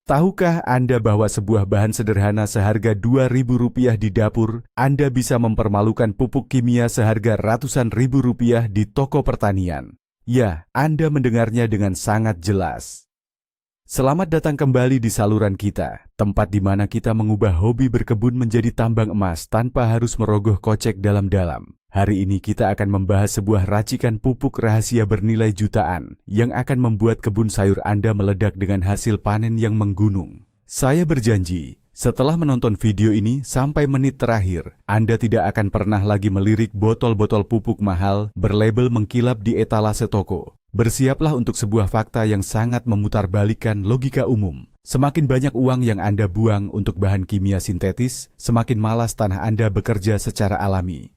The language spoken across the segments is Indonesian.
Tahukah Anda bahwa sebuah bahan sederhana seharga Rp2.000 di dapur, Anda bisa mempermalukan pupuk kimia seharga ratusan ribu rupiah di toko pertanian? Ya, Anda mendengarnya dengan sangat jelas. Selamat datang kembali di saluran kita, tempat di mana kita mengubah hobi berkebun menjadi tambang emas tanpa harus merogoh kocek dalam-dalam. Hari ini kita akan membahas sebuah racikan pupuk rahasia bernilai jutaan yang akan membuat kebun sayur Anda meledak dengan hasil panen yang menggunung. Saya berjanji, setelah menonton video ini sampai menit terakhir, Anda tidak akan pernah lagi melirik botol-botol pupuk mahal berlabel mengkilap di etalase toko. Bersiaplah untuk sebuah fakta yang sangat memutarbalikkan logika umum. Semakin banyak uang yang Anda buang untuk bahan kimia sintetis, semakin malas tanah Anda bekerja secara alami.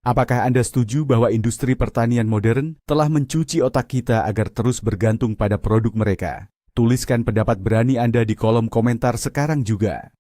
Apakah Anda setuju bahwa industri pertanian modern telah mencuci otak kita agar terus bergantung pada produk mereka? Tuliskan pendapat berani Anda di kolom komentar sekarang juga.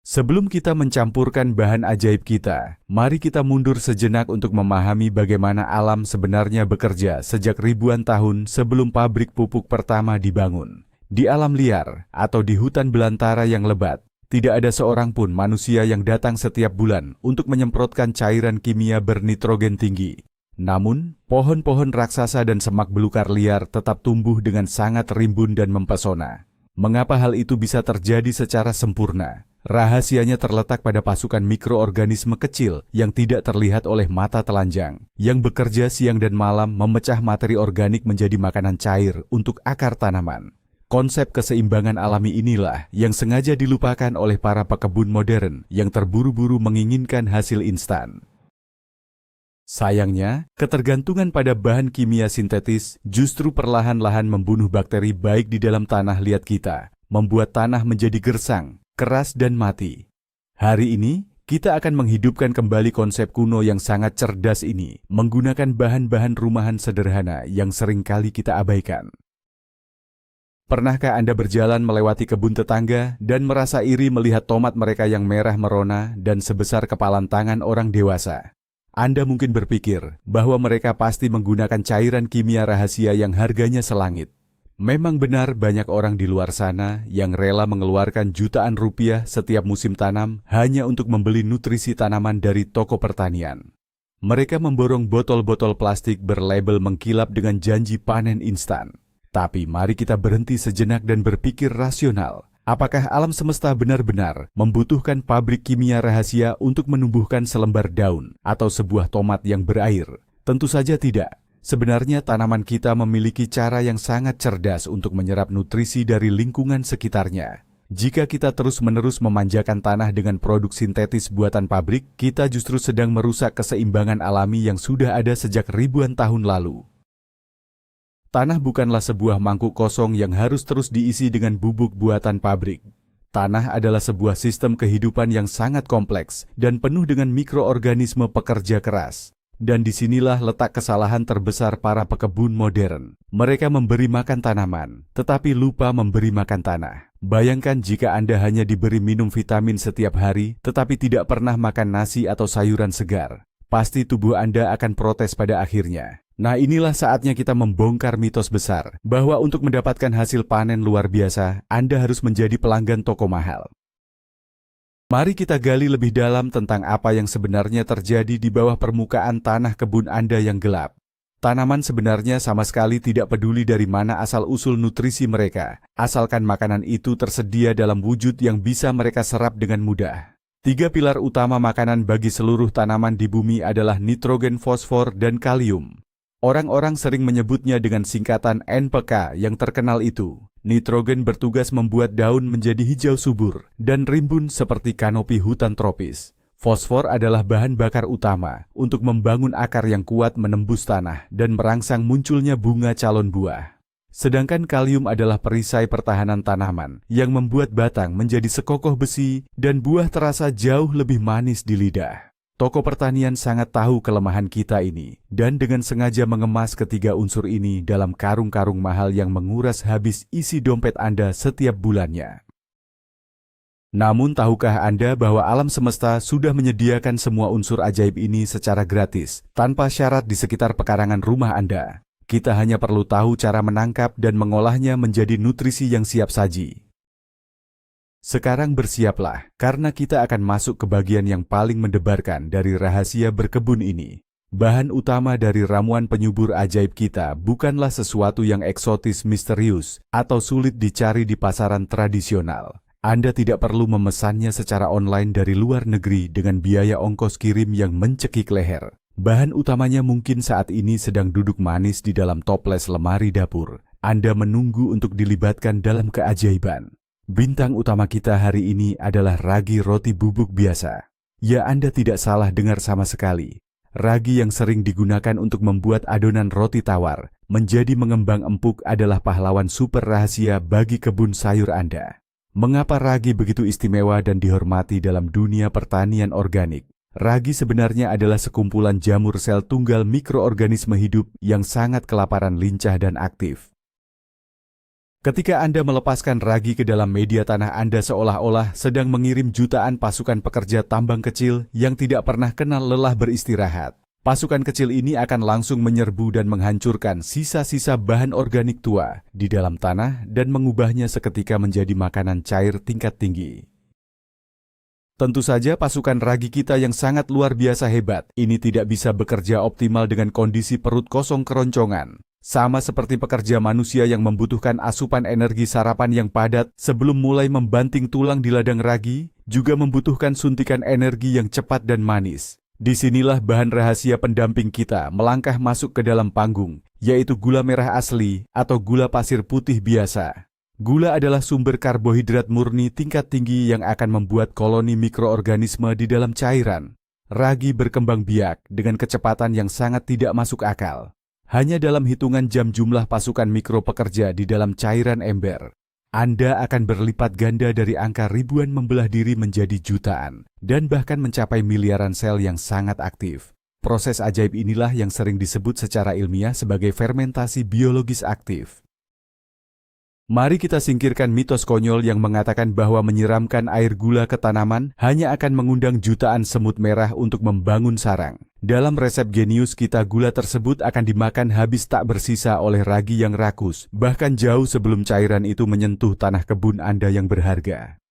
Sebelum kita mencampurkan bahan ajaib kita, mari kita mundur sejenak untuk memahami bagaimana alam sebenarnya bekerja sejak ribuan tahun sebelum pabrik pupuk pertama dibangun. Di alam liar atau di hutan belantara yang lebat, tidak ada seorang pun manusia yang datang setiap bulan untuk menyemprotkan cairan kimia bernitrogen tinggi. Namun, pohon-pohon raksasa dan semak belukar liar tetap tumbuh dengan sangat rimbun dan mempesona. Mengapa hal itu bisa terjadi secara sempurna? Rahasianya terletak pada pasukan mikroorganisme kecil yang tidak terlihat oleh mata telanjang, yang bekerja siang dan malam memecah materi organik menjadi makanan cair untuk akar tanaman. Konsep keseimbangan alami inilah yang sengaja dilupakan oleh para pekebun modern yang terburu-buru menginginkan hasil instan. Sayangnya, ketergantungan pada bahan kimia sintetis justru perlahan-lahan membunuh bakteri baik di dalam tanah liat kita, membuat tanah menjadi gersang, keras dan mati. Hari ini, kita akan menghidupkan kembali konsep kuno yang sangat cerdas ini, menggunakan bahan-bahan rumahan sederhana yang sering kali kita abaikan. Pernahkah Anda berjalan melewati kebun tetangga dan merasa iri melihat tomat mereka yang merah merona dan sebesar kepalan tangan orang dewasa? Anda mungkin berpikir bahwa mereka pasti menggunakan cairan kimia rahasia yang harganya selangit. Memang benar banyak orang di luar sana yang rela mengeluarkan jutaan rupiah setiap musim tanam hanya untuk membeli nutrisi tanaman dari toko pertanian. Mereka memborong botol-botol plastik berlabel mengkilap dengan janji panen instan. Tapi mari kita berhenti sejenak dan berpikir rasional. Apakah alam semesta benar-benar membutuhkan pabrik kimia rahasia untuk menumbuhkan selembar daun atau sebuah tomat yang berair? Tentu saja tidak. Sebenarnya tanaman kita memiliki cara yang sangat cerdas untuk menyerap nutrisi dari lingkungan sekitarnya. Jika kita terus-menerus memanjakan tanah dengan produk sintetis buatan pabrik, kita justru sedang merusak keseimbangan alami yang sudah ada sejak ribuan tahun lalu. Tanah bukanlah sebuah mangkuk kosong yang harus terus diisi dengan bubuk buatan pabrik. Tanah adalah sebuah sistem kehidupan yang sangat kompleks dan penuh dengan mikroorganisme pekerja keras. Dan disinilah letak kesalahan terbesar para pekebun modern. Mereka memberi makan tanaman, tetapi lupa memberi makan tanah. Bayangkan jika Anda hanya diberi minum vitamin setiap hari, tetapi tidak pernah makan nasi atau sayuran segar. Pasti tubuh Anda akan protes pada akhirnya. Nah, inilah saatnya kita membongkar mitos besar bahwa untuk mendapatkan hasil panen luar biasa, Anda harus menjadi pelanggan toko mahal. Mari kita gali lebih dalam tentang apa yang sebenarnya terjadi di bawah permukaan tanah kebun Anda yang gelap. Tanaman sebenarnya sama sekali tidak peduli dari mana asal-usul nutrisi mereka, asalkan makanan itu tersedia dalam wujud yang bisa mereka serap dengan mudah. 3 pilar utama makanan bagi seluruh tanaman di bumi adalah nitrogen, fosfor, dan kalium. Orang-orang sering menyebutnya dengan singkatan NPK yang terkenal itu. Nitrogen bertugas membuat daun menjadi hijau subur dan rimbun seperti kanopi hutan tropis. Fosfor adalah bahan bakar utama untuk membangun akar yang kuat menembus tanah dan merangsang munculnya bunga calon buah. Sedangkan kalium adalah perisai pertahanan tanaman yang membuat batang menjadi sekokoh besi dan buah terasa jauh lebih manis di lidah. Toko pertanian sangat tahu kelemahan kita ini, dan dengan sengaja mengemas ketiga unsur ini dalam karung-karung mahal yang menguras habis isi dompet Anda setiap bulannya. Namun tahukah Anda bahwa alam semesta sudah menyediakan semua unsur ajaib ini secara gratis, tanpa syarat di sekitar pekarangan rumah Anda? Kita hanya perlu tahu cara menangkap dan mengolahnya menjadi nutrisi yang siap saji. Sekarang bersiaplah, karena kita akan masuk ke bagian yang paling mendebarkan dari rahasia berkebun ini. Bahan utama dari ramuan penyubur ajaib kita bukanlah sesuatu yang eksotis misterius atau sulit dicari di pasaran tradisional. Anda tidak perlu memesannya secara online dari luar negeri dengan biaya ongkos kirim yang mencekik leher. Bahan utamanya mungkin saat ini sedang duduk manis di dalam toples lemari dapur. Anda menunggu untuk dilibatkan dalam keajaiban. Bintang utama kita hari ini adalah ragi roti bubuk biasa. Ya, Anda tidak salah dengar sama sekali. Ragi yang sering digunakan untuk membuat adonan roti tawar menjadi mengembang empuk adalah pahlawan super rahasia bagi kebun sayur Anda. Mengapa ragi begitu istimewa dan dihormati dalam dunia pertanian organik? Ragi sebenarnya adalah sekumpulan jamur sel tunggal mikroorganisme hidup yang sangat kelaparan, lincah, dan aktif. Ketika Anda melepaskan ragi ke dalam media tanah, Anda seolah-olah sedang mengirim jutaan pasukan pekerja tambang kecil yang tidak pernah kenal lelah beristirahat. Pasukan kecil ini akan langsung menyerbu dan menghancurkan sisa-sisa bahan organik tua di dalam tanah dan mengubahnya seketika menjadi makanan cair tingkat tinggi. Tentu saja pasukan ragi kita yang sangat luar biasa hebat ini tidak bisa bekerja optimal dengan kondisi perut kosong keroncongan. Sama seperti pekerja manusia yang membutuhkan asupan energi sarapan yang padat sebelum mulai membanting tulang di ladang ragi, juga membutuhkan suntikan energi yang cepat dan manis. Disinilah bahan rahasia pendamping kita melangkah masuk ke dalam panggung, yaitu gula merah asli atau gula pasir putih biasa. Gula adalah sumber karbohidrat murni tingkat tinggi yang akan membuat koloni mikroorganisme di dalam cairan ragi berkembang biak dengan kecepatan yang sangat tidak masuk akal. Hanya dalam hitungan jam jumlah pasukan mikro pekerja di dalam cairan ember Anda akan berlipat ganda dari angka ribuan membelah diri menjadi jutaan, dan bahkan mencapai miliaran sel yang sangat aktif. Proses ajaib inilah yang sering disebut secara ilmiah sebagai fermentasi biologis aktif. Mari kita singkirkan mitos konyol yang mengatakan bahwa menyiramkan air gula ke tanaman hanya akan mengundang jutaan semut merah untuk membangun sarang. Dalam resep genius kita, gula tersebut akan dimakan habis tak bersisa oleh ragi yang rakus, bahkan jauh sebelum cairan itu menyentuh tanah kebun Anda yang berharga.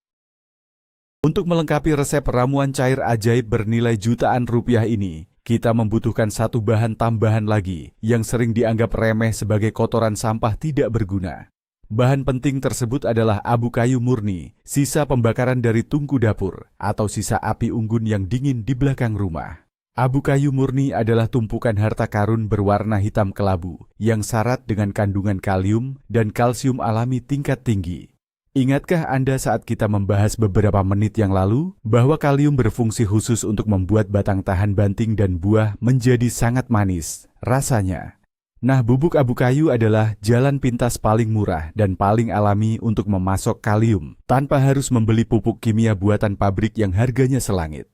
Untuk melengkapi resep ramuan cair ajaib bernilai jutaan rupiah ini, kita membutuhkan satu bahan tambahan lagi yang sering dianggap remeh sebagai kotoran sampah tidak berguna. Bahan penting tersebut adalah abu kayu murni, sisa pembakaran dari tungku dapur, atau sisa api unggun yang dingin di belakang rumah. Abu kayu murni adalah tumpukan harta karun berwarna hitam kelabu, yang syarat dengan kandungan kalium dan kalsium alami tingkat tinggi. Ingatkah Anda saat kita membahas beberapa menit yang lalu, bahwa kalium berfungsi khusus untuk membuat batang tahan banting dan buah menjadi sangat manis rasanya? Nah, bubuk abu kayu adalah jalan pintas paling murah dan paling alami untuk memasok kalium, tanpa harus membeli pupuk kimia buatan pabrik yang harganya selangit.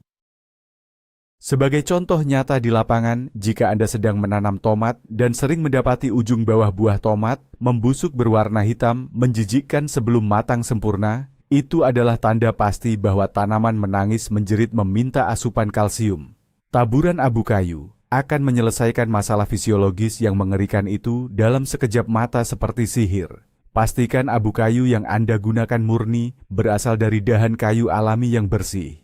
Sebagai contoh nyata di lapangan, jika Anda sedang menanam tomat dan sering mendapati ujung bawah buah tomat membusuk berwarna hitam, menjijikkan sebelum matang sempurna, itu adalah tanda pasti bahwa tanaman menangis menjerit meminta asupan kalsium. Taburan abu kayu akan menyelesaikan masalah fisiologis yang mengerikan itu dalam sekejap mata seperti sihir. Pastikan abu kayu yang Anda gunakan murni berasal dari dahan kayu alami yang bersih.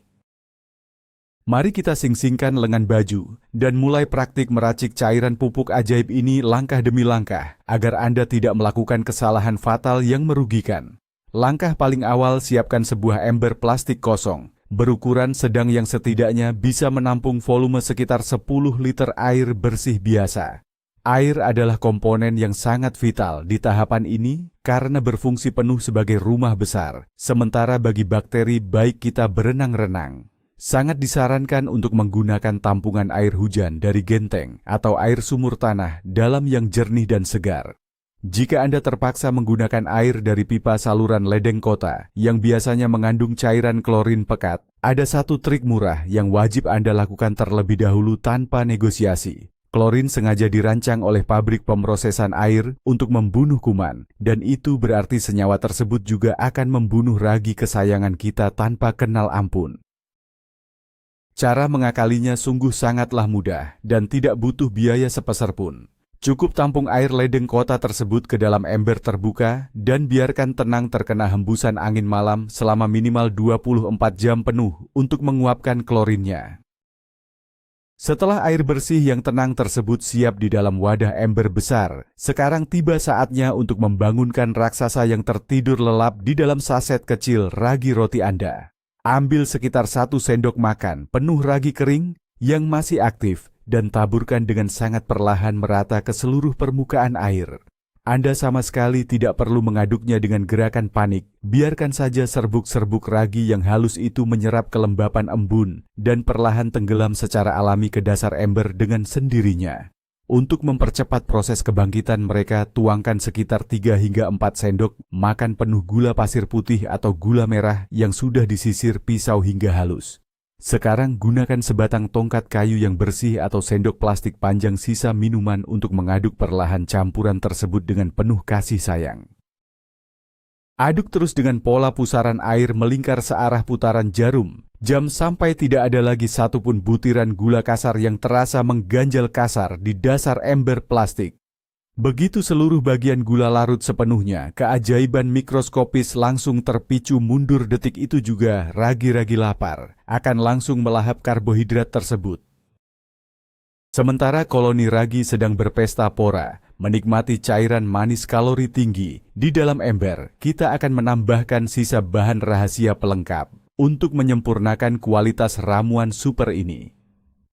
Mari kita sing-singkan lengan baju dan mulai praktik meracik cairan pupuk ajaib ini langkah demi langkah, agar Anda tidak melakukan kesalahan fatal yang merugikan. Langkah paling awal, siapkan sebuah ember plastik kosong berukuran sedang yang setidaknya bisa menampung volume sekitar 10 liter air bersih biasa. Air adalah komponen yang sangat vital di tahapan ini karena berfungsi penuh sebagai rumah besar. Sementara bagi bakteri baik kita berenang-renang, sangat disarankan untuk menggunakan tampungan air hujan dari genteng atau air sumur tanah dalam yang jernih dan segar. Jika Anda terpaksa menggunakan air dari pipa saluran ledeng kota yang biasanya mengandung cairan klorin pekat, ada satu trik murah yang wajib Anda lakukan terlebih dahulu tanpa negosiasi. Klorin sengaja dirancang oleh pabrik pemrosesan air untuk membunuh kuman, dan itu berarti senyawa tersebut juga akan membunuh ragi kesayangan kita tanpa kenal ampun. Cara mengakalinya sungguh sangatlah mudah dan tidak butuh biaya sepeser pun. Cukup tampung air ledeng kota tersebut ke dalam ember terbuka dan biarkan tenang terkena hembusan angin malam selama minimal 24 jam penuh untuk menguapkan klorinnya. Setelah air bersih yang tenang tersebut siap di dalam wadah ember besar, sekarang tiba saatnya untuk membangunkan raksasa yang tertidur lelap di dalam saset kecil ragi roti Anda. Ambil sekitar 1 sendok makan penuh ragi kering yang masih aktif dan taburkan dengan sangat perlahan merata ke seluruh permukaan air. Anda sama sekali tidak perlu mengaduknya dengan gerakan panik, biarkan saja serbuk-serbuk ragi yang halus itu menyerap kelembapan embun dan perlahan tenggelam secara alami ke dasar ember dengan sendirinya. Untuk mempercepat proses kebangkitan mereka, tuangkan sekitar 3 hingga 4 sendok makan penuh gula pasir putih atau gula merah yang sudah disisir pisau hingga halus. Sekarang gunakan sebatang tongkat kayu yang bersih atau sendok plastik panjang sisa minuman untuk mengaduk perlahan campuran tersebut dengan penuh kasih sayang. Aduk terus dengan pola pusaran air melingkar searah putaran jarum, jam sampai tidak ada lagi satupun butiran gula kasar yang terasa mengganjal kasar di dasar ember plastik. Begitu seluruh bagian gula larut sepenuhnya, keajaiban mikroskopis langsung terpicu mundur. Detik itu juga ragi-ragi lapar akan langsung melahap karbohidrat tersebut. Sementara koloni ragi sedang berpesta pora, menikmati cairan manis kalori tinggi di dalam ember, kita akan menambahkan sisa bahan rahasia pelengkap untuk menyempurnakan kualitas ramuan super ini.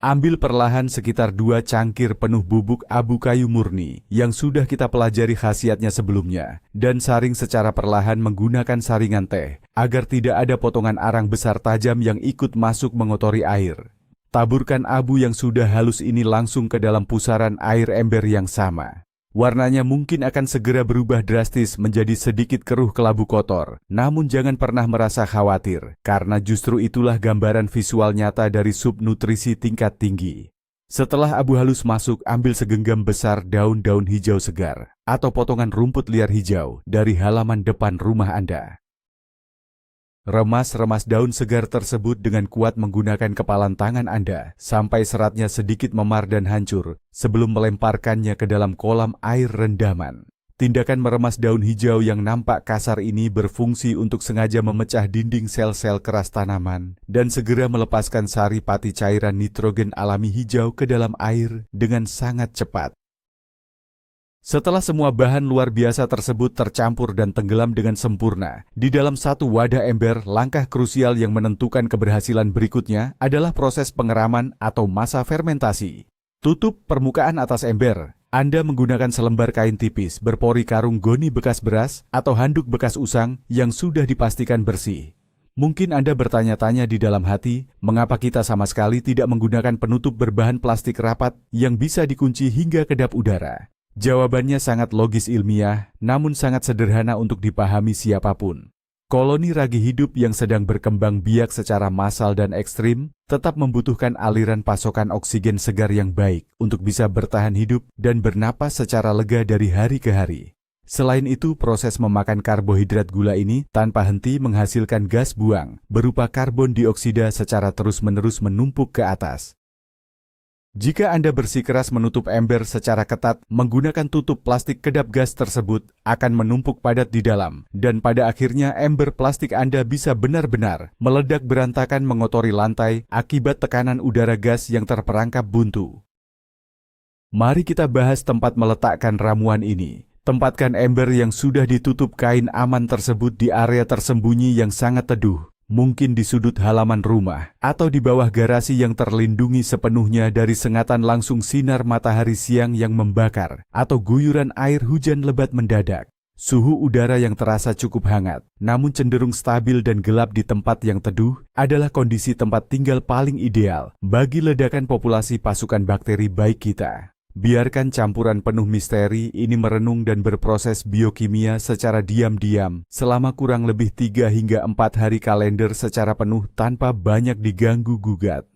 Ambil perlahan sekitar 2 cangkir penuh bubuk abu kayu murni yang sudah kita pelajari khasiatnya sebelumnya dan saring secara perlahan menggunakan saringan teh agar tidak ada potongan arang besar tajam yang ikut masuk mengotori air. Taburkan abu yang sudah halus ini langsung ke dalam pusaran air ember yang sama. Warnanya mungkin akan segera berubah drastis menjadi sedikit keruh kelabu kotor, namun jangan pernah merasa khawatir, karena justru itulah gambaran visual nyata dari subnutrisi tingkat tinggi. Setelah abu halus masuk, ambil segenggam besar daun-daun hijau segar, atau potongan rumput liar hijau dari halaman depan rumah Anda. Remas-remas daun segar tersebut dengan kuat menggunakan kepalan tangan Anda sampai seratnya sedikit memar dan hancur sebelum melemparkannya ke dalam kolam air rendaman. Tindakan meremas daun hijau yang nampak kasar ini berfungsi untuk sengaja memecah dinding sel-sel keras tanaman dan segera melepaskan saripati cairan nitrogen alami hijau ke dalam air dengan sangat cepat. Setelah semua bahan luar biasa tersebut tercampur dan tenggelam dengan sempurna di dalam satu wadah ember, langkah krusial yang menentukan keberhasilan berikutnya adalah proses pengeraman atau masa fermentasi. Tutup permukaan atas ember. Anda menggunakan selembar kain tipis berpori karung goni bekas beras atau handuk bekas usang yang sudah dipastikan bersih. Mungkin Anda bertanya-tanya di dalam hati, mengapa kita sama sekali tidak menggunakan penutup berbahan plastik rapat yang bisa dikunci hingga kedap udara? Jawabannya sangat logis ilmiah, namun sangat sederhana untuk dipahami siapapun. Koloni ragi hidup yang sedang berkembang biak secara massal dan ekstrim tetap membutuhkan aliran pasokan oksigen segar yang baik untuk bisa bertahan hidup dan bernapas secara lega dari hari ke hari. Selain itu, proses memakan karbohidrat gula ini tanpa henti menghasilkan gas buang berupa karbon dioksida secara terus-menerus menumpuk ke atas. Jika Anda bersikeras menutup ember secara ketat, menggunakan tutup plastik kedap gas tersebut akan menumpuk padat di dalam, dan pada akhirnya ember plastik Anda bisa benar-benar meledak berantakan mengotori lantai akibat tekanan udara gas yang terperangkap buntu. Mari kita bahas tempat meletakkan ramuan ini. Tempatkan ember yang sudah ditutup kain aman tersebut di area tersembunyi yang sangat teduh. Mungkin di sudut halaman rumah, atau di bawah garasi yang terlindungi sepenuhnya dari sengatan langsung sinar matahari siang yang membakar, atau guyuran air hujan lebat mendadak. Suhu udara yang terasa cukup hangat, namun cenderung stabil dan gelap di tempat yang teduh, adalah kondisi tempat tinggal paling ideal bagi ledakan populasi pasukan bakteri baik kita. Biarkan campuran penuh misteri ini merenung dan berproses biokimia secara diam-diam selama kurang lebih 3 hingga 4 hari kalender secara penuh tanpa banyak diganggu-gugat.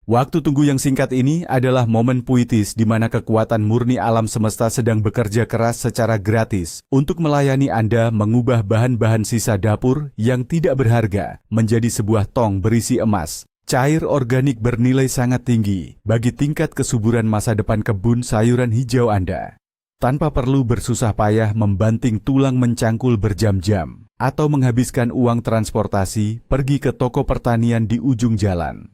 Waktu tunggu yang singkat ini adalah momen puitis di mana kekuatan murni alam semesta sedang bekerja keras secara gratis untuk melayani Anda mengubah bahan-bahan sisa dapur yang tidak berharga menjadi sebuah tong berisi emas, Cair organik bernilai sangat tinggi bagi tingkat kesuburan masa depan kebun sayuran hijau Anda. Tanpa perlu bersusah payah membanting tulang mencangkul berjam-jam atau menghabiskan uang transportasi pergi ke toko pertanian di ujung jalan.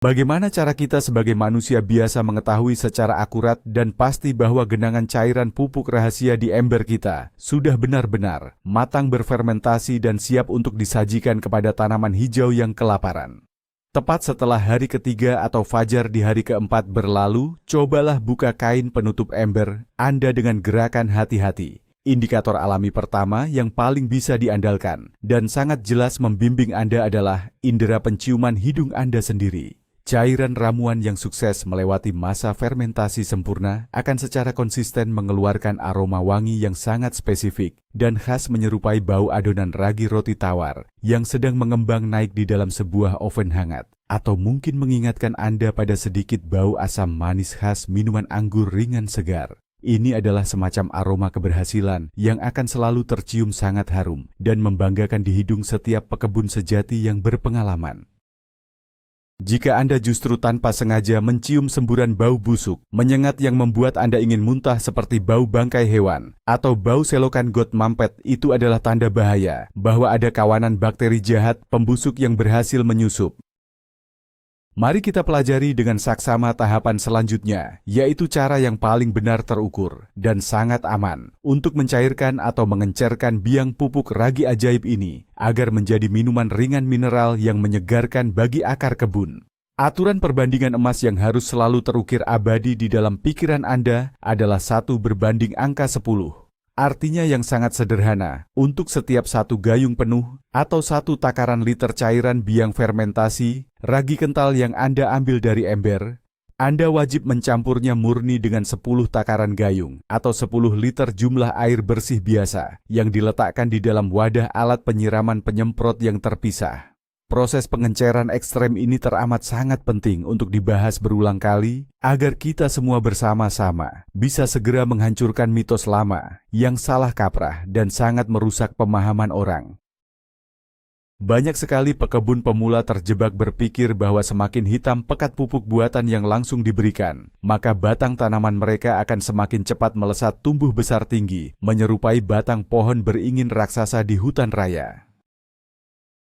Bagaimana cara kita sebagai manusia biasa mengetahui secara akurat dan pasti bahwa genangan cairan pupuk rahasia di ember kita sudah benar-benar matang berfermentasi dan siap untuk disajikan kepada tanaman hijau yang kelaparan? Tepat setelah hari ketiga atau fajar di hari keempat berlalu, cobalah buka kain penutup ember Anda dengan gerakan hati-hati. Indikator alami pertama yang paling bisa diandalkan dan sangat jelas membimbing Anda adalah indera penciuman hidung Anda sendiri. Cairan ramuan yang sukses melewati masa fermentasi sempurna akan secara konsisten mengeluarkan aroma wangi yang sangat spesifik dan khas menyerupai bau adonan ragi roti tawar yang sedang mengembang naik di dalam sebuah oven hangat. Atau mungkin mengingatkan Anda pada sedikit bau asam manis khas minuman anggur ringan segar. Ini adalah semacam aroma keberhasilan yang akan selalu tercium sangat harum dan membanggakan di hidung setiap pekebun sejati yang berpengalaman. Jika Anda justru tanpa sengaja mencium semburan bau busuk, menyengat yang membuat Anda ingin muntah seperti bau bangkai hewan, atau bau selokan got mampet, itu adalah tanda bahaya bahwa ada kawanan bakteri jahat pembusuk yang berhasil menyusup. Mari kita pelajari dengan saksama tahapan selanjutnya, yaitu cara yang paling benar terukur dan sangat aman untuk mencairkan atau mengencerkan biang pupuk ragi ajaib ini agar menjadi minuman ringan mineral yang menyegarkan bagi akar kebun. Aturan perbandingan emas yang harus selalu terukir abadi di dalam pikiran Anda adalah 1 berbanding angka 10. Artinya yang sangat sederhana, untuk setiap 1 gayung penuh atau 1 takaran liter cairan biang fermentasi, ragi kental yang Anda ambil dari ember, Anda wajib mencampurnya murni dengan 10 takaran gayung atau 10 liter jumlah air bersih biasa yang diletakkan di dalam wadah alat penyiraman penyemprot yang terpisah. Proses pengenceran ekstrem ini teramat sangat penting untuk dibahas berulang kali agar kita semua bersama-sama bisa segera menghancurkan mitos lama yang salah kaprah dan sangat merusak pemahaman orang. Banyak sekali pekebun pemula terjebak berpikir bahwa semakin hitam pekat pupuk buatan yang langsung diberikan, maka batang tanaman mereka akan semakin cepat melesat tumbuh besar tinggi, menyerupai batang pohon beringin raksasa di hutan raya.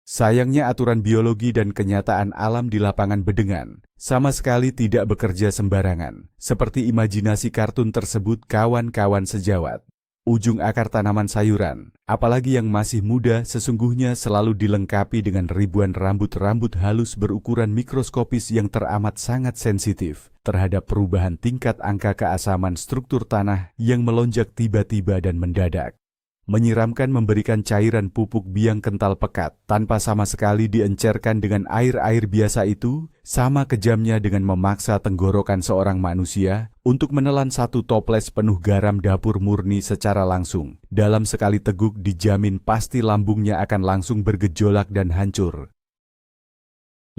Sayangnya aturan biologi dan kenyataan alam di lapangan bedengan sama sekali tidak bekerja sembarangan, seperti imajinasi kartun tersebut kawan-kawan sejawat. Ujung akar tanaman sayuran, apalagi yang masih muda, sesungguhnya selalu dilengkapi dengan ribuan rambut-rambut halus berukuran mikroskopis yang teramat sangat sensitif terhadap perubahan tingkat angka keasaman struktur tanah yang melonjak tiba-tiba dan mendadak. Menyiramkan memberikan cairan pupuk biang kental pekat tanpa sama sekali diencerkan dengan air-air biasa itu sama kejamnya dengan memaksa tenggorokan seorang manusia untuk menelan 1 toples penuh garam dapur murni secara langsung. Dalam sekali teguk dijamin pasti lambungnya akan langsung bergejolak dan hancur.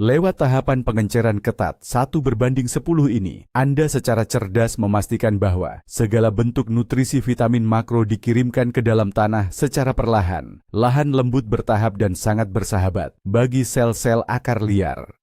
Lewat tahapan pengenceran ketat 1 berbanding 10 ini, Anda secara cerdas memastikan bahwa segala bentuk nutrisi vitamin makro dikirimkan ke dalam tanah secara perlahan, lahan lembut bertahap dan sangat bersahabat bagi sel-sel akar liar.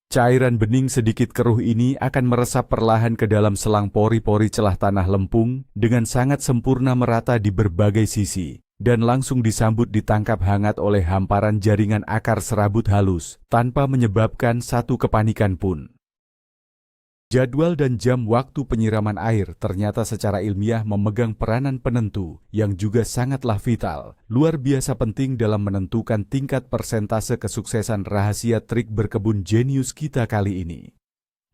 Cairan bening sedikit keruh ini akan meresap perlahan ke dalam selang pori-pori celah tanah lempung dengan sangat sempurna merata di berbagai sisi. Dan langsung disambut ditangkap hangat oleh hamparan jaringan akar serabut halus, tanpa menyebabkan 1 kepanikan pun. Jadwal dan jam waktu penyiraman air ternyata secara ilmiah memegang peranan penentu yang juga sangatlah vital, luar biasa penting dalam menentukan tingkat persentase kesuksesan rahasia trik berkebun jenius kita kali ini.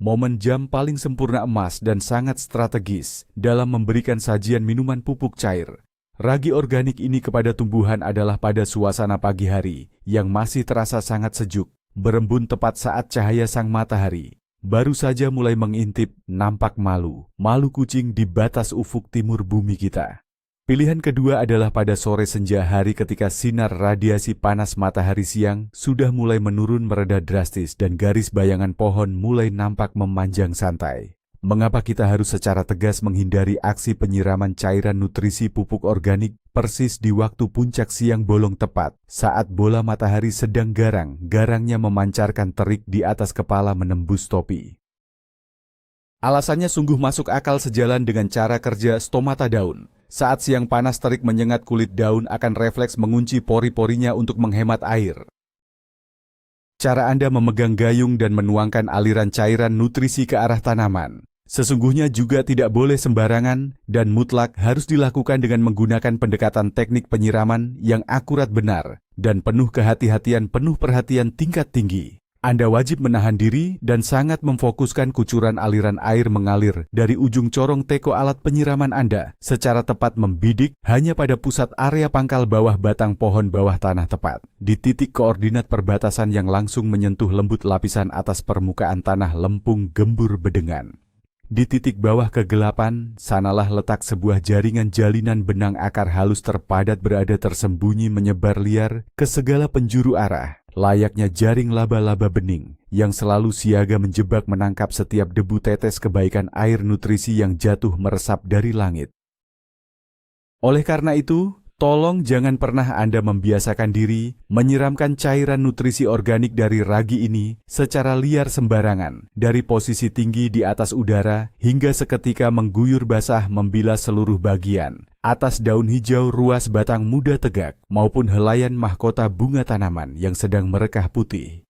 Momen jam paling sempurna emas dan sangat strategis dalam memberikan sajian minuman pupuk cair ragi organik ini kepada tumbuhan adalah pada suasana pagi hari yang masih terasa sangat sejuk, berembun tepat saat cahaya sang matahari baru saja mulai mengintip, nampak malu kucing di batas ufuk timur bumi kita. Pilihan kedua adalah pada sore senja hari ketika sinar radiasi panas matahari siang sudah mulai menurun mereda drastis dan garis bayangan pohon mulai nampak memanjang santai. mengapa kita harus secara tegas menghindari aksi penyiraman cairan nutrisi pupuk organik persis di waktu puncak siang bolong tepat saat bola matahari sedang garang-garangnya memancarkan terik di atas kepala menembus topi. Alasannya sungguh masuk akal sejalan dengan cara kerja stomata daun. Saat siang panas terik menyengat kulit daun akan refleks mengunci pori-porinya untuk menghemat air. Cara Anda memegang gayung dan menuangkan aliran cairan nutrisi ke arah tanaman sesungguhnya juga tidak boleh sembarangan dan mutlak harus dilakukan dengan menggunakan pendekatan teknik penyiraman yang akurat benar dan penuh kehati-hatian, penuh perhatian tingkat tinggi. Anda wajib menahan diri dan sangat memfokuskan kucuran aliran air mengalir dari ujung corong teko alat penyiraman Anda secara tepat membidik hanya pada pusat area pangkal bawah batang pohon bawah tanah tepat, di titik koordinat perbatasan yang langsung menyentuh lembut lapisan atas permukaan tanah lempung gembur bedengan. Di titik bawah kegelapan, sanalah letak sebuah jaringan jalinan benang akar halus terpadat berada tersembunyi menyebar liar ke segala penjuru arah, layaknya jaring laba-laba bening yang selalu siaga menjebak menangkap setiap debu tetes kebaikan air nutrisi yang jatuh meresap dari langit. Oleh karena itu, tolong jangan pernah Anda membiasakan diri menyiramkan cairan nutrisi organik dari ragi ini secara liar sembarangan dari posisi tinggi di atas udara hingga seketika mengguyur basah membilas seluruh bagian atas daun hijau ruas batang muda tegak maupun helaian mahkota bunga tanaman yang sedang merekah putih.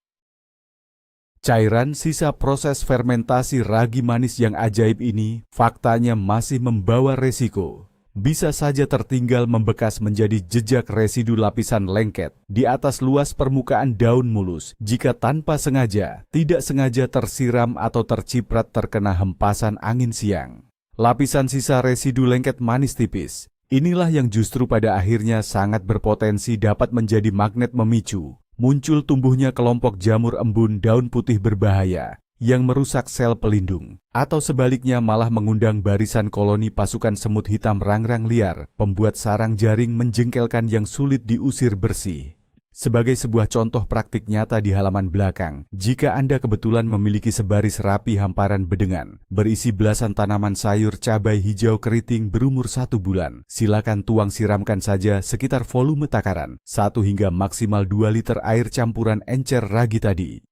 Cairan sisa proses fermentasi ragi manis yang ajaib ini faktanya masih membawa resiko. Bisa saja tertinggal membekas menjadi jejak residu lapisan lengket di atas luas permukaan daun mulus jika tanpa sengaja, tidak sengaja tersiram atau terciprat terkena hempasan angin siang. Lapisan sisa residu lengket manis tipis, inilah yang justru pada akhirnya sangat berpotensi dapat menjadi magnet memicu muncul tumbuhnya kelompok jamur embun daun putih berbahaya yang merusak sel pelindung, atau sebaliknya malah mengundang barisan koloni pasukan semut hitam rangrang liar, pembuat sarang jaring menjengkelkan yang sulit diusir bersih. Sebagai sebuah contoh praktik nyata di halaman belakang, jika Anda kebetulan memiliki sebaris rapi hamparan bedengan, berisi belasan tanaman sayur cabai hijau keriting berumur 1 bulan, silakan tuang siramkan saja sekitar volume takaran, 1 hingga maksimal 2 liter air campuran encer ragi tadi.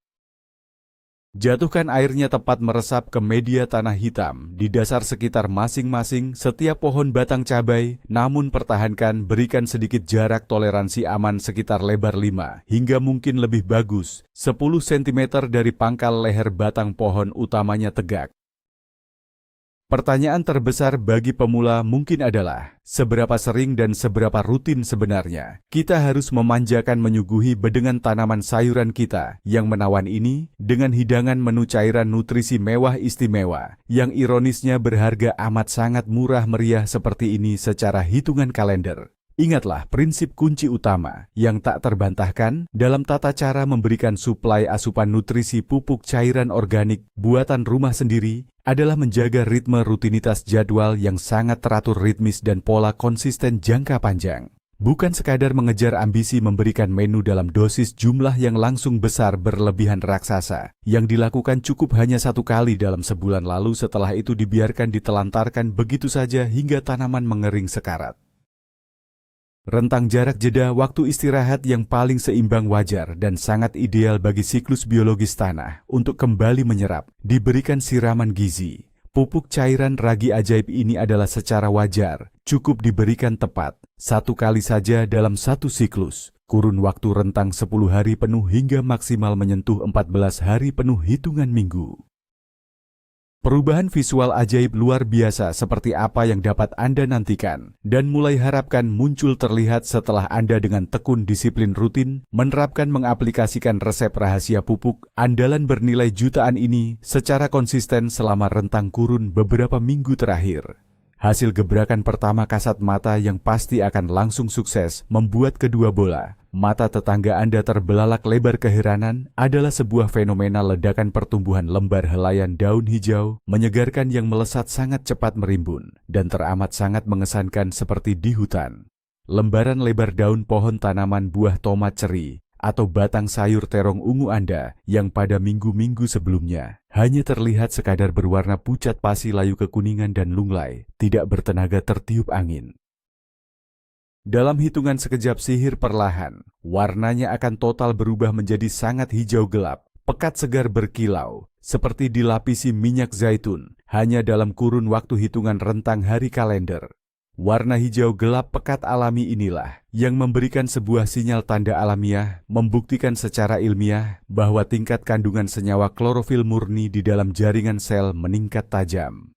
Jatuhkan airnya tepat meresap ke media tanah hitam di dasar sekitar masing-masing setiap pohon batang cabai, namun pertahankan berikan sedikit jarak toleransi aman sekitar lebar 5 hingga mungkin lebih bagus 10 cm dari pangkal leher batang pohon utamanya tegak. Pertanyaan terbesar bagi pemula mungkin adalah, seberapa sering dan seberapa rutin sebenarnya kita harus memanjakan menyuguhi bedengan tanaman sayuran kita yang menawan ini dengan hidangan menu cairan nutrisi mewah istimewa yang ironisnya berharga amat sangat murah meriah seperti ini secara hitungan kalender. Ingatlah prinsip kunci utama yang tak terbantahkan dalam tata cara memberikan suplai asupan nutrisi pupuk cairan organik buatan rumah sendiri adalah menjaga ritme rutinitas jadwal yang sangat teratur ritmis dan pola konsisten jangka panjang. Bukan sekadar mengejar ambisi memberikan menu dalam dosis jumlah yang langsung besar berlebihan raksasa, yang dilakukan cukup hanya 1 kali dalam sebulan lalu setelah itu dibiarkan ditelantarkan begitu saja hingga tanaman mengering sekarat. Rentang jarak jeda waktu istirahat yang paling seimbang wajar dan sangat ideal bagi siklus biologis tanah untuk kembali menyerap, diberikan siraman gizi. Pupuk cairan ragi ajaib ini adalah secara wajar, cukup diberikan tepat, 1 kali saja dalam 1 siklus, kurun waktu rentang 10 hari penuh hingga maksimal menyentuh 14 hari penuh hitungan minggu. Perubahan visual ajaib luar biasa seperti apa yang dapat Anda nantikan dan mulai harapkan muncul terlihat setelah Anda dengan tekun disiplin rutin menerapkan mengaplikasikan resep rahasia pupuk andalan bernilai jutaan ini secara konsisten selama rentang kurun beberapa minggu terakhir. Hasil gebrakan pertama kasat mata yang pasti akan langsung sukses membuat kedua bola mata tetangga Anda terbelalak lebar keheranan adalah sebuah fenomena ledakan pertumbuhan lembar helaian daun hijau menyegarkan yang melesat sangat cepat merimbun dan teramat sangat mengesankan seperti di hutan. Lembaran lebar daun pohon tanaman buah tomat ceri atau batang sayur terong ungu Anda yang pada minggu-minggu sebelumnya hanya terlihat sekadar berwarna pucat pasi layu kekuningan dan lunglai, tidak bertenaga tertiup angin. Dalam hitungan sekejap sihir perlahan, warnanya akan total berubah menjadi sangat hijau gelap, pekat segar berkilau, seperti dilapisi minyak zaitun, hanya dalam kurun waktu hitungan rentang hari kalender. Warna hijau gelap pekat alami inilah yang memberikan sebuah sinyal tanda alamiah, membuktikan secara ilmiah bahwa tingkat kandungan senyawa klorofil murni di dalam jaringan sel meningkat tajam.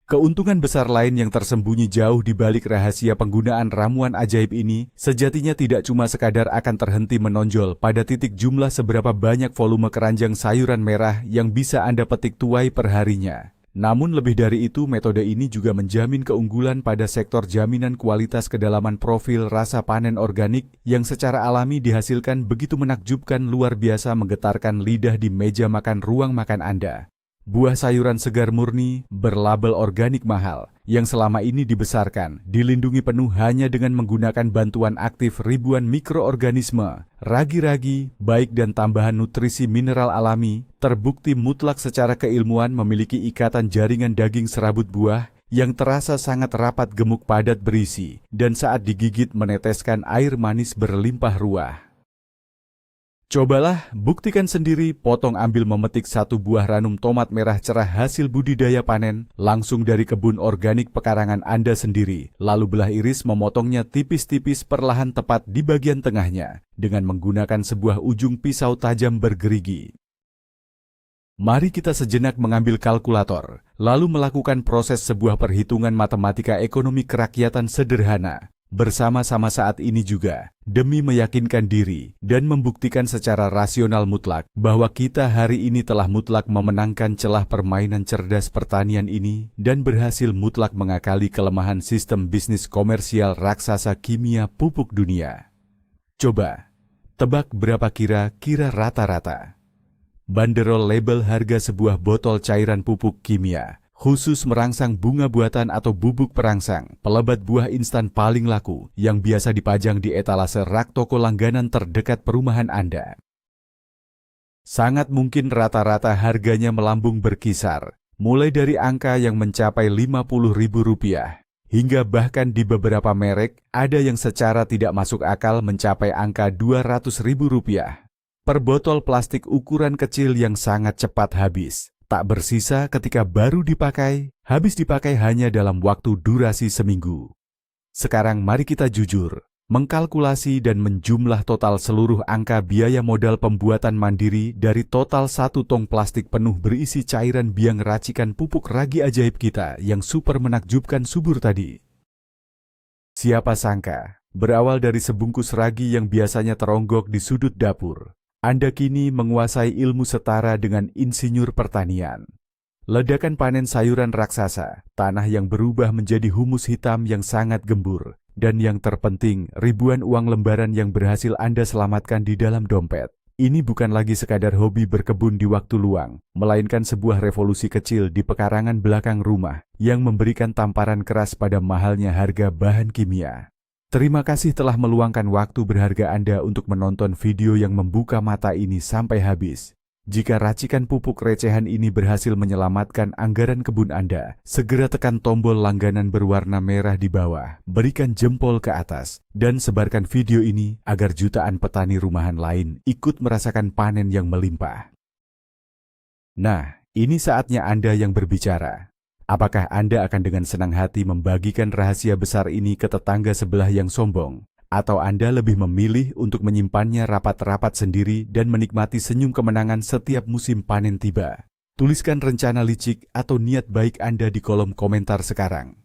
Keuntungan besar lain yang tersembunyi jauh di balik rahasia penggunaan ramuan ajaib ini sejatinya tidak cuma sekadar akan terhenti menonjol pada titik jumlah seberapa banyak volume keranjang sayuran merah yang bisa Anda petik tuai perharinya. Namun lebih dari itu, metode ini juga menjamin keunggulan pada sektor jaminan kualitas kedalaman profil rasa panen organik yang secara alami dihasilkan begitu menakjubkan, luar biasa menggetarkan lidah di meja makan ruang makan Anda. Buah sayuran segar murni berlabel organik mahal yang selama ini dibesarkan, dilindungi penuh hanya dengan menggunakan bantuan aktif ribuan mikroorganisme, ragi-ragi, baik dan tambahan nutrisi mineral alami, terbukti mutlak secara keilmuan memiliki ikatan jaringan daging serabut buah yang terasa sangat rapat, gemuk, padat berisi, dan saat digigit meneteskan air manis berlimpah ruah. Cobalah, buktikan sendiri, potong ambil memetik satu buah ranum tomat merah cerah hasil budidaya panen, langsung dari kebun organik pekarangan Anda sendiri, lalu belah iris memotongnya tipis-tipis perlahan tepat di bagian tengahnya, dengan menggunakan sebuah ujung pisau tajam bergerigi. Mari kita sejenak mengambil kalkulator, lalu melakukan proses sebuah perhitungan matematika ekonomi kerakyatan sederhana. Bersama-sama saat ini juga, demi meyakinkan diri dan membuktikan secara rasional mutlak bahwa kita hari ini telah mutlak memenangkan celah permainan cerdas pertanian ini dan berhasil mutlak mengakali kelemahan sistem bisnis komersial raksasa kimia pupuk dunia. Coba, tebak berapa kira-kira rata-rata banderol label harga sebuah botol cairan pupuk kimia khusus merangsang bunga buatan atau bubuk perangsang, pelebat buah instan paling laku yang biasa dipajang di etalase rak toko langganan terdekat perumahan Anda. Sangat mungkin rata-rata harganya melambung berkisar, mulai dari angka yang mencapai Rp50.000, hingga bahkan di beberapa merek ada yang secara tidak masuk akal mencapai angka Rp200.000 per botol plastik ukuran kecil yang sangat cepat habis. Tak bersisa ketika baru dipakai, habis dipakai hanya dalam waktu durasi seminggu. Sekarang mari kita jujur, mengkalkulasi dan menjumlah total seluruh angka biaya modal pembuatan mandiri dari total 1 tong plastik penuh berisi cairan biang racikan pupuk ragi ajaib kita yang super menakjubkan subur tadi. Siapa sangka, berawal dari sebungkus ragi yang biasanya teronggok di sudut dapur, Anda kini menguasai ilmu setara dengan insinyur pertanian. Ledakan panen sayuran raksasa, tanah yang berubah menjadi humus hitam yang sangat gembur, dan yang terpenting, ribuan uang lembaran yang berhasil Anda selamatkan di dalam dompet. Ini bukan lagi sekadar hobi berkebun di waktu luang, melainkan sebuah revolusi kecil di pekarangan belakang rumah yang memberikan tamparan keras pada mahalnya harga bahan kimia. Terima kasih telah meluangkan waktu berharga Anda untuk menonton video yang membuka mata ini sampai habis. Jika racikan pupuk recehan ini berhasil menyelamatkan anggaran kebun Anda, segera tekan tombol langganan berwarna merah di bawah, berikan jempol ke atas, dan sebarkan video ini agar jutaan petani rumahan lain ikut merasakan panen yang melimpah. Nah, ini saatnya Anda yang berbicara. Apakah Anda akan dengan senang hati membagikan rahasia besar ini ke tetangga sebelah yang sombong? Atau Anda lebih memilih untuk menyimpannya rapat-rapat sendiri dan menikmati senyum kemenangan setiap musim panen tiba? Tuliskan rencana licik atau niat baik Anda di kolom komentar sekarang.